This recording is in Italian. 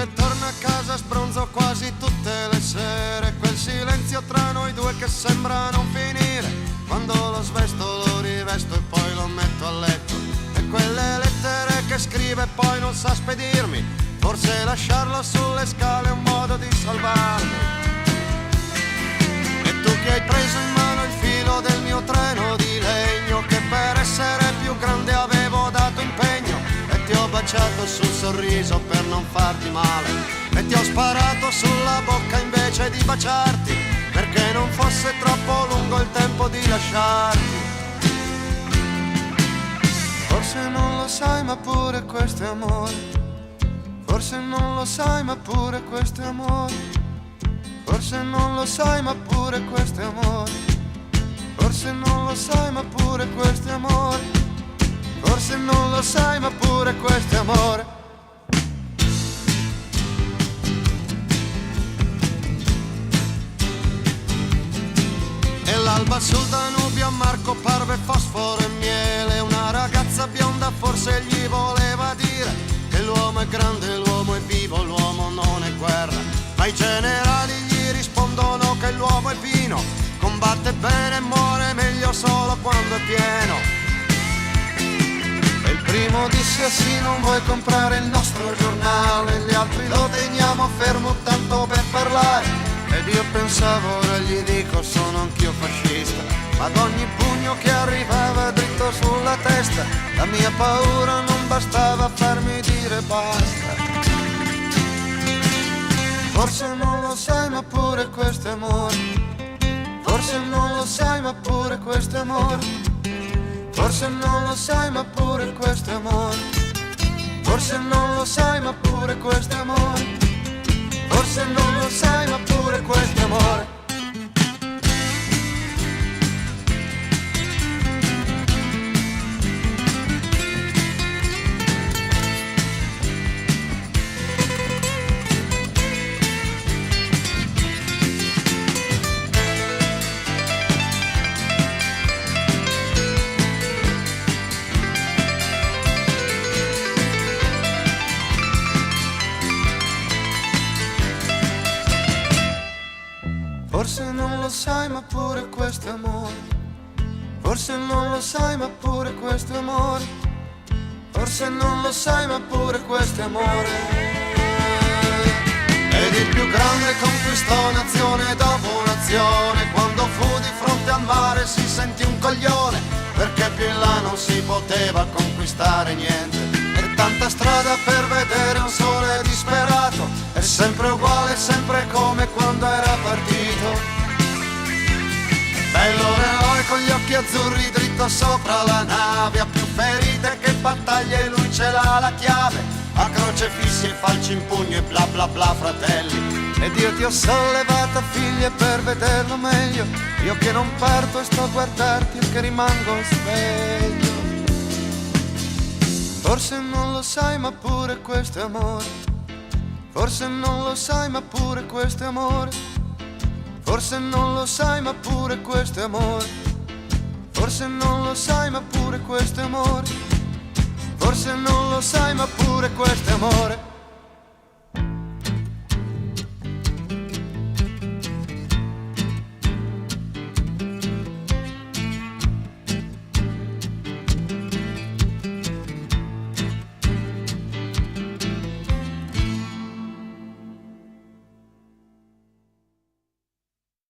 che torna a casa sbronzo quasi tutte le sere. Quel silenzio tra noi due che sembra non finire. Quando lo svesto lo rivesto e poi lo metto a letto. E quelle lettere che scrive e poi non sa spedirmi. Forse lasciarlo sulle scale è un modo di salvarmi. E tu che hai preso in mano il filo del mio treno di legno, che per essere più grande avevo dato impegno. E ti ho baciato sul sorriso per non farti male. E ti ho sparato sulla bocca invece di baciarti, perché non fosse troppo lungo il tempo di lasciarti. Forse non lo sai ma pure questo è amore. Forse non lo sai ma pure questo è amore. Forse non lo sai ma pure questo è amore. Forse non lo sai ma pure questo è amore. Forse non lo sai ma pure questo è amore. E l'alba sul Danubio a Marco parve fosforo e miele. Una ragazza bionda forse gli voleva dire che l'uomo è grande, l'uomo è vivo, l'uomo non è guerra. Ma i generali gli rispondono che l'uomo è pino, combatte bene e muore meglio solo quando è pieno. E il primo disse sì, non vuoi comprare il nostro giornale, gli altri lo teniamo fermo tanto per parlare. Ed io pensavo, ora gli dico, sono anch'io fascista, ma ad ogni pugno che arrivava dritto sulla testa, la mia paura non bastava a farmi dire basta. Forse non lo sai ma pure questo è amore. Forse non lo sai ma pure questo è amore. Forse non lo sai ma pure questo è amore. Forse non lo sai ma pure questo è amore. Forse non lo sai ma pure questo è amore. Forse non lo sai ma pure questo è amore. Forse non lo sai ma pure questo è amore. Forse non lo sai ma pure questo è amore. Ed il più grande conquistò nazione dopo nazione. Quando fu di fronte al mare si sentì un coglione, perché più in là non si poteva conquistare niente. E tanta strada per vedere un sole disperato, è sempre uguale, sempre come quando era partito. Bello eroe con gli occhi azzurri dritto sopra la nave, ha più ferite che battaglie e lui ce l'ha la chiave. A crocefissi e falci in pugno e bla bla bla fratelli. Ed io ti ho sollevata figlia per vederlo meglio. Io che non parto e sto a guardarti e che rimango sveglio. Forse non lo sai ma pure questo è amore. Forse non lo sai ma pure questo è amore. Forse non lo sai ma pure questo è amore. Forse non lo sai ma pure questo è amore. Forse non lo sai ma pure questo è amore.